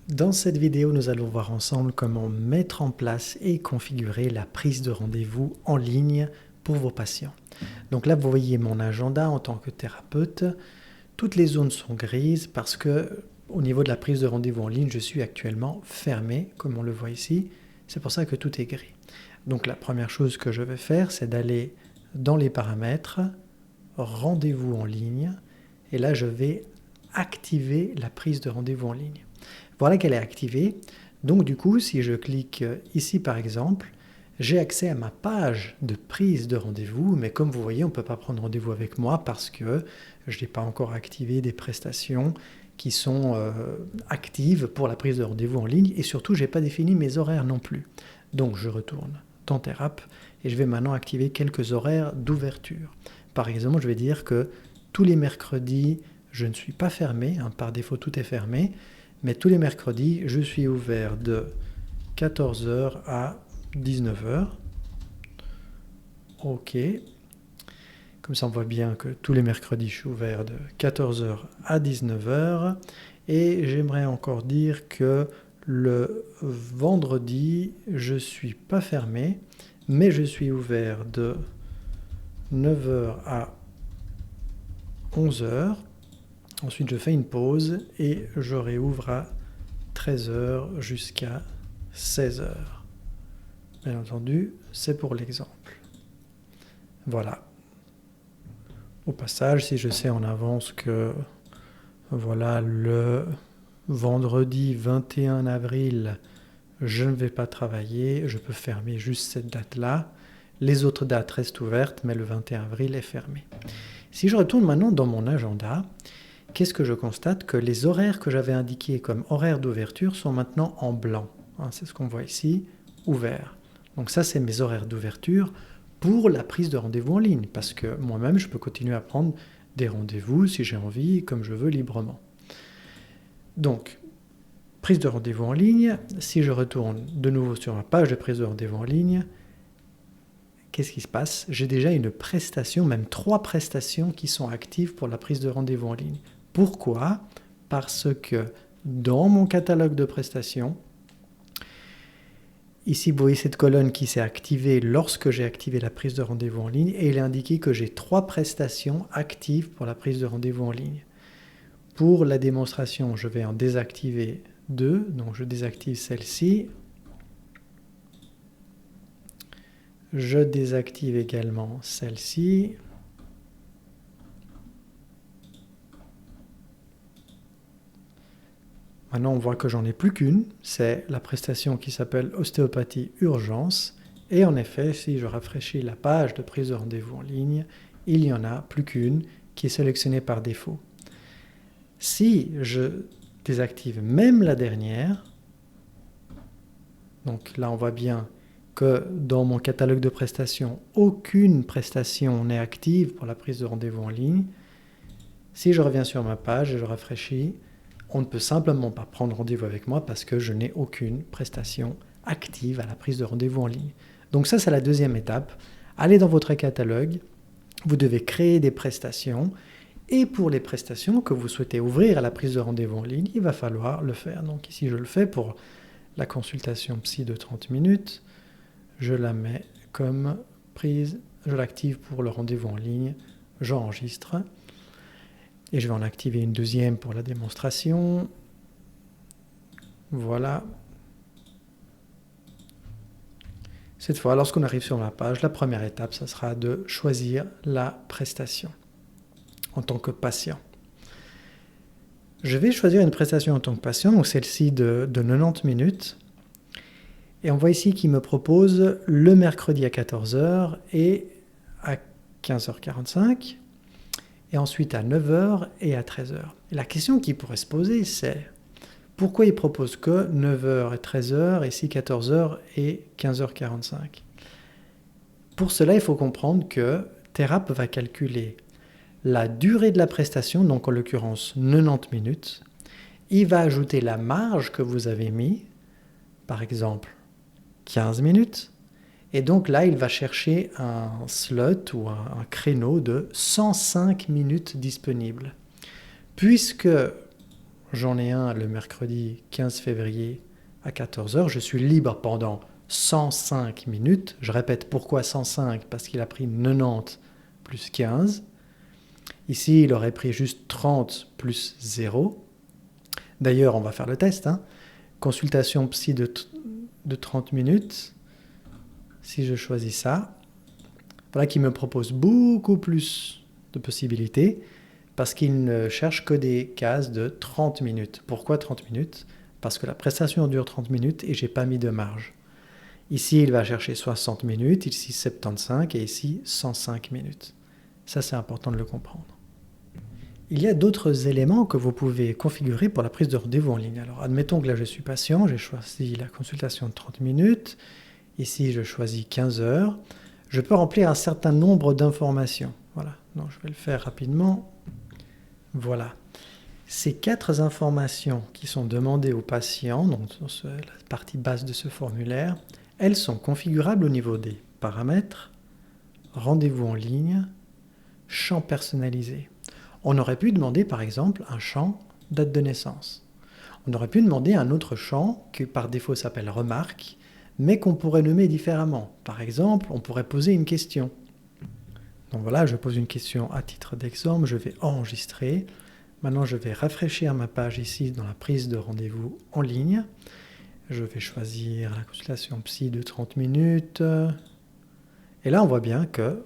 Dans cette vidéo, nous allons voir ensemble comment mettre en place et configurer la prise de rendez-vous en ligne pour vos patients. Donc là, vous voyez mon agenda en tant que thérapeute. Toutes les zones sont grises parce que au niveau de la prise de rendez-vous en ligne, je suis actuellement fermé, comme on le voit ici. C'est pour ça que tout est gris. Donc la première chose que je vais faire, c'est d'aller dans les paramètres, rendez-vous en ligne, et là, je vais activer la prise de rendez-vous en ligne. Voilà qu'elle est activée. Donc du coup, si je clique ici par exemple, j'ai accès à ma page de prise de rendez-vous, mais comme vous voyez, on ne peut pas prendre rendez-vous avec moi parce que je n'ai pas encore activé des prestations qui sont actives pour la prise de rendez-vous en ligne, et surtout, je n'ai pas défini mes horaires non plus. Donc je retourne dans Thérap et je vais maintenant activer quelques horaires d'ouverture. Par exemple, je vais dire que tous les mercredis, je ne suis pas fermé, par défaut tout est fermé, mais tous les mercredis, je suis ouvert de 14h à 19h. Ok. Comme ça, on voit bien que tous les mercredis, je suis ouvert de 14h à 19h. Et j'aimerais encore dire que le vendredi, je ne suis pas fermé, mais je suis ouvert de 9h à 11h. Ensuite, je fais une pause et je réouvre à 13h jusqu'à 16h. Bien entendu, c'est pour l'exemple. Voilà. Au passage, si je sais en avance que voilà, le vendredi 21 avril, je ne vais pas travailler, je peux fermer juste cette date-là. Les autres dates restent ouvertes, mais le 21 avril est fermé. Si je retourne maintenant dans mon agenda, qu'est-ce que je constate? Que les horaires que j'avais indiqués comme horaires d'ouverture sont maintenant en blanc. C'est ce qu'on voit ici, ouvert. Donc ça, c'est mes horaires d'ouverture pour la prise de rendez-vous en ligne, parce que moi-même, je peux continuer à prendre des rendez-vous si j'ai envie, comme je veux, librement. Donc, prise de rendez-vous en ligne. Si je retourne de nouveau sur ma page de prise de rendez-vous en ligne, qu'est-ce qui se passe? J'ai déjà une prestation, même 3 prestations qui sont actives pour la prise de rendez-vous en ligne. Pourquoi? Parce que dans mon catalogue de prestations, ici vous voyez cette colonne qui s'est activée lorsque j'ai activé la prise de rendez-vous en ligne, et il est indiqué que j'ai 3 prestations actives pour la prise de rendez-vous en ligne. Pour la démonstration, je vais en désactiver 2, donc je désactive celle-ci. Je désactive également celle-ci. Maintenant, on voit que j'en ai plus qu'une, c'est la prestation qui s'appelle Ostéopathie Urgence. Et en effet, si je rafraîchis la page de prise de rendez-vous en ligne, il n'y en a plus qu'une qui est sélectionnée par défaut. Si je désactive même la dernière, donc là on voit bien que dans mon catalogue de prestations, aucune prestation n'est active pour la prise de rendez-vous en ligne. Si je reviens sur ma page et je rafraîchis, on ne peut simplement pas prendre rendez-vous avec moi parce que je n'ai aucune prestation active à la prise de rendez-vous en ligne. Donc ça, c'est la deuxième étape. Allez dans votre catalogue, vous devez créer des prestations, et pour les prestations que vous souhaitez ouvrir à la prise de rendez-vous en ligne, il va falloir le faire. Donc ici, je le fais pour la consultation psy de 30 minutes. Je la mets comme prise, je l'active pour le rendez-vous en ligne, j'enregistre. Et je vais en activer une deuxième pour la démonstration. Voilà. Cette fois, lorsqu'on arrive sur ma page, la première étape, ça sera de choisir la prestation en tant que patient. Je vais choisir une prestation en tant que patient, donc celle-ci de 90 minutes. Et on voit ici qu'il me propose le mercredi à 14h et à 15h45. Et ensuite à 9h et à 13h. Et la question qui pourrait se poser, c'est pourquoi il propose que 9h et 13h, et ici 14h et 15h45? Pour cela, il faut comprendre que Thérap va calculer la durée de la prestation, donc en l'occurrence 90 minutes. Il va ajouter la marge que vous avez mis, par exemple 15 minutes. Et donc là, il va chercher un slot ou un créneau de 105 minutes disponibles. Puisque j'en ai un le mercredi 15 février à 14 heures. Je suis libre pendant 105 minutes. Je répète pourquoi 105, parce qu'il a pris 90 plus 15. Ici, il aurait pris juste 30 plus 0. D'ailleurs, on va faire le test. Consultation psy de 30 minutes. Si je choisis ça, voilà qu'il me propose beaucoup plus de possibilités parce qu'il ne cherche que des cases de 30 minutes. Pourquoi 30 minutes? Parce que la prestation dure 30 minutes et je n'ai pas mis de marge. Ici, il va chercher 60 minutes, ici 75 et ici 105 minutes. Ça, c'est important de le comprendre. Il y a d'autres éléments que vous pouvez configurer pour la prise de rendez-vous en ligne. Alors, admettons que là, je suis patient, j'ai choisi la consultation de 30 minutes. Ici, je choisis 15 heures. Je peux remplir un certain nombre d'informations. Voilà, donc je vais le faire rapidement. Voilà. Ces 4 informations qui sont demandées aux patients, donc dans la partie basse de ce formulaire, elles sont configurables au niveau des paramètres, rendez-vous en ligne, champ personnalisé. On aurait pu demander par exemple un champ date de naissance. On aurait pu demander un autre champ qui par défaut s'appelle remarque, mais qu'on pourrait nommer différemment. Par exemple, on pourrait poser une question. Donc voilà, je pose une question à titre d'exemple, je vais enregistrer. Maintenant, je vais rafraîchir ma page ici dans la prise de rendez-vous en ligne. Je vais choisir la consultation psy de 30 minutes. Et là, on voit bien que,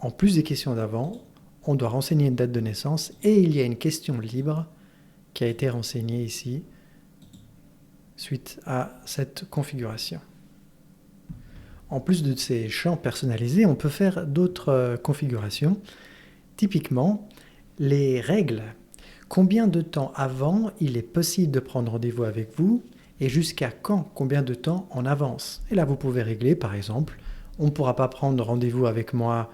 en plus des questions d'avant, on doit renseigner une date de naissance et il y a une question libre qui a été renseignée ici suite à cette configuration. En plus de ces champs personnalisés, on peut faire d'autres configurations. Typiquement, les règles. Combien de temps avant il est possible de prendre rendez-vous avec vous et jusqu'à quand, combien de temps en avance. Et là, vous pouvez régler, par exemple, on ne pourra pas prendre rendez-vous avec moi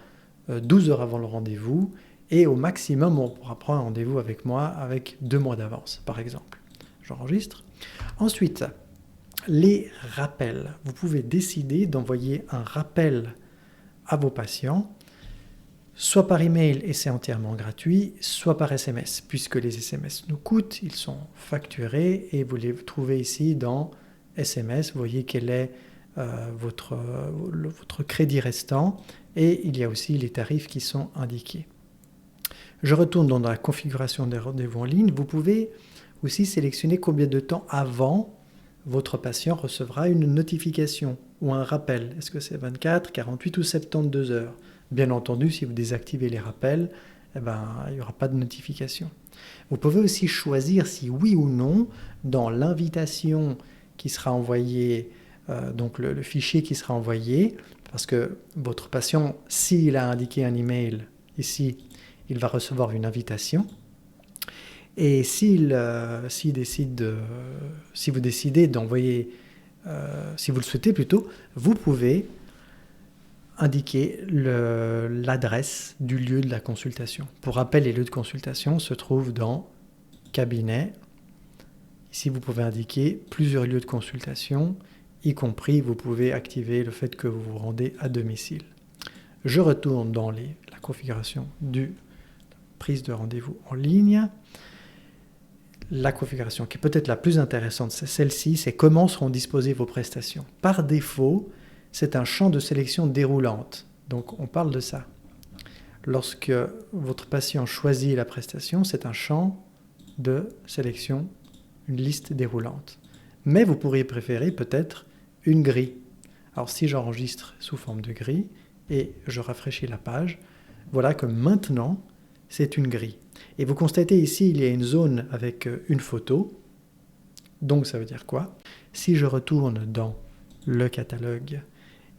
12 heures avant le rendez-vous et au maximum, on pourra prendre rendez-vous avec moi avec 2 mois d'avance, par exemple. J'enregistre. Ensuite, les rappels. Vous pouvez décider d'envoyer un rappel à vos patients, soit par email et c'est entièrement gratuit, soit par SMS, puisque les SMS nous coûtent, ils sont facturés et vous les trouvez ici dans SMS. Vous voyez quel est votre crédit restant et il y a aussi les tarifs qui sont indiqués. Je retourne dans la configuration des rendez-vous en ligne. Vous pouvez aussi sélectionner combien de temps avant votre patient recevra une notification ou un rappel. Est-ce que c'est 24, 48 ou 72 heures? Bien entendu, si vous désactivez les rappels, il n'y aura pas de notification. Vous pouvez aussi choisir si oui ou non, dans l'invitation qui sera envoyée, donc le fichier qui sera envoyé, parce que votre patient, s'il a indiqué un email ici, il va recevoir une invitation. Et si vous décidez d'envoyer, si vous le souhaitez plutôt, vous pouvez indiquer l'adresse du lieu de la consultation. Pour rappel, les lieux de consultation se trouvent dans cabinet. Ici, vous pouvez indiquer plusieurs lieux de consultation, y compris vous pouvez activer le fait que vous vous rendez à domicile. Je retourne dans la configuration de prise de rendez-vous en ligne. La configuration qui est peut-être la plus intéressante, c'est celle-ci, c'est comment seront disposées vos prestations. Par défaut, c'est un champ de sélection déroulante. Donc on parle de ça. Lorsque votre patient choisit la prestation, c'est un champ de sélection, une liste déroulante. Mais vous pourriez préférer peut-être une grille. Alors si j'enregistre sous forme de grille et je rafraîchis la page, voilà que maintenant c'est une grille. Et vous constatez ici, il y a une zone avec une photo. Donc ça veut dire quoi? Si je retourne dans le catalogue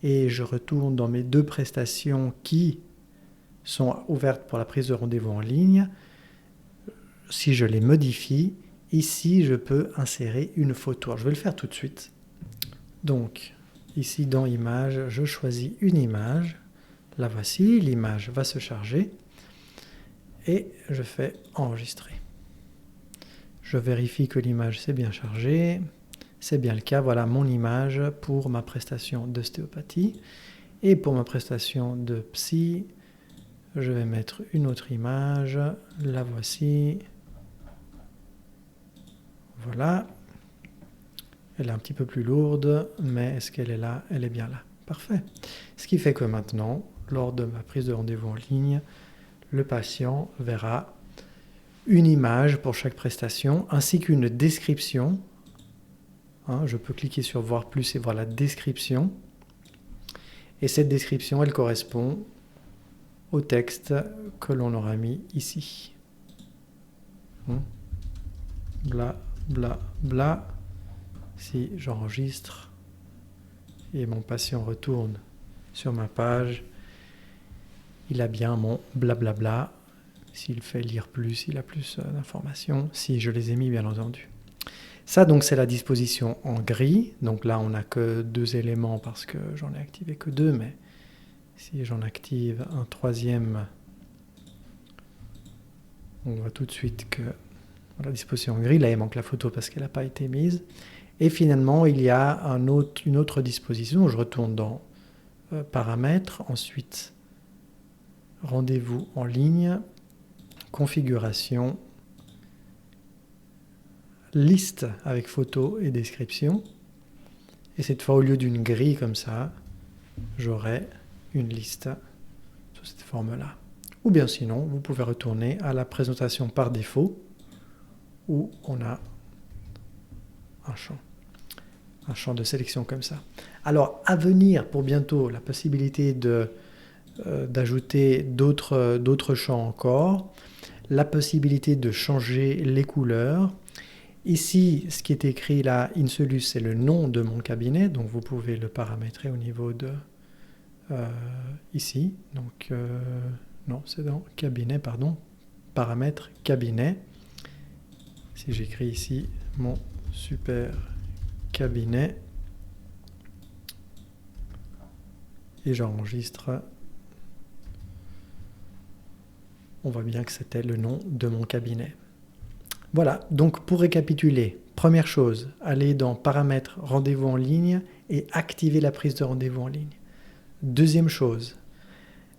et je retourne dans mes 2 prestations qui sont ouvertes pour la prise de rendez-vous en ligne, si je les modifie, ici je peux insérer une photo. Alors, je vais le faire tout de suite. Donc ici dans Images, je choisis une image. La voici, l'image va se charger. Et je fais enregistrer. Je vérifie que l'image s'est bien chargée. C'est bien le cas. Voilà mon image pour ma prestation d'ostéopathie. Et pour ma prestation de psy, je vais mettre une autre image. La voici. voilà. Elle est un petit peu plus lourde, mais est-ce qu'elle est là? Elle est bien là. Parfait. Ce qui fait que maintenant, lors de ma prise de rendez-vous en ligne, le patient verra une image pour chaque prestation, ainsi qu'une description. Je peux cliquer sur voir plus et voir la description. Et cette description, elle correspond au texte que l'on aura mis ici. Bla, bla, bla. Si j'enregistre et mon patient retourne sur ma page, il a bien mon blablabla. S'il fait lire plus, il a plus d'informations. Si je les ai mis, bien entendu. Ça, donc, c'est la disposition en gris. Donc là, on n'a que 2 éléments parce que j'en ai activé que 2. Mais si j'en active un troisième, on voit tout de suite que la disposition en gris, là, il manque la photo parce qu'elle n'a pas été mise. Et finalement, il y a une autre disposition. Je retourne dans paramètres. Ensuite, rendez-vous en ligne. Configuration, liste avec photo et description. Et cette fois, au lieu d'une grille comme ça, j'aurai une liste sous cette forme-là. Ou bien sinon, vous pouvez retourner à la présentation par défaut où on a un champ de sélection comme ça. Alors, à venir pour bientôt, la possibilité d'ajouter d'autres champs encore, la possibilité de changer les couleurs. Ici, ce qui est écrit là, Insolus, c'est le nom de mon cabinet, donc vous pouvez le paramétrer au niveau de ici. Donc, non, c'est dans cabinet, pardon, paramètres cabinet. Si j'écris ici mon super cabinet et j'enregistre, on voit bien que c'était le nom de mon cabinet. Voilà, donc pour récapituler, première chose, allez dans paramètres rendez-vous en ligne et activer la prise de rendez-vous en ligne. Deuxième chose,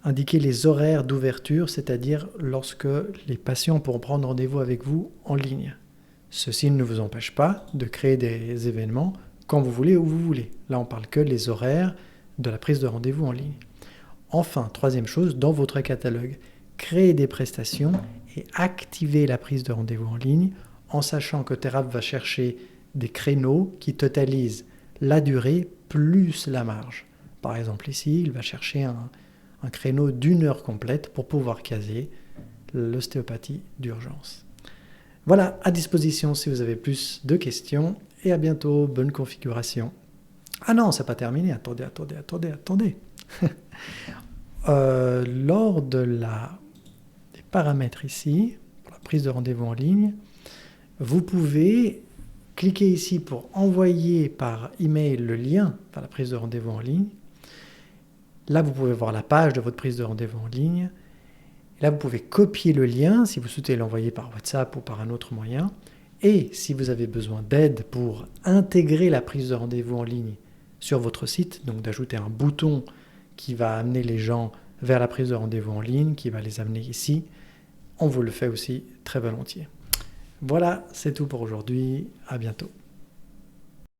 indiquer les horaires d'ouverture, c'est-à-dire lorsque les patients pourront prendre rendez-vous avec vous en ligne. Ceci ne vous empêche pas de créer des événements quand vous voulez, où vous voulez. Là, on parle que les horaires de la prise de rendez-vous en ligne. Enfin, troisième chose, dans votre catalogue, créer des prestations et activer la prise de rendez-vous en ligne en sachant que Théraphe va chercher des créneaux qui totalisent la durée plus la marge. Par exemple ici, il va chercher un créneau d'1 heure complète pour pouvoir caser l'ostéopathie d'urgence. Voilà, à disposition si vous avez plus de questions et à bientôt, bonne configuration. Ah non, c'est pas terminé, attendez. Lors des paramètres ici, pour la prise de rendez-vous en ligne, vous pouvez cliquer ici pour envoyer par email le lien vers la prise de rendez-vous en ligne. Là, vous pouvez voir la page de votre prise de rendez-vous en ligne. Et là, vous pouvez copier le lien si vous souhaitez l'envoyer par WhatsApp ou par un autre moyen. Et si vous avez besoin d'aide pour intégrer la prise de rendez-vous en ligne sur votre site, donc d'ajouter un bouton qui va amener les gens vers la prise de rendez-vous en ligne, qui va les amener ici, on vous le fait aussi très volontiers. Voilà, c'est tout pour aujourd'hui. À bientôt.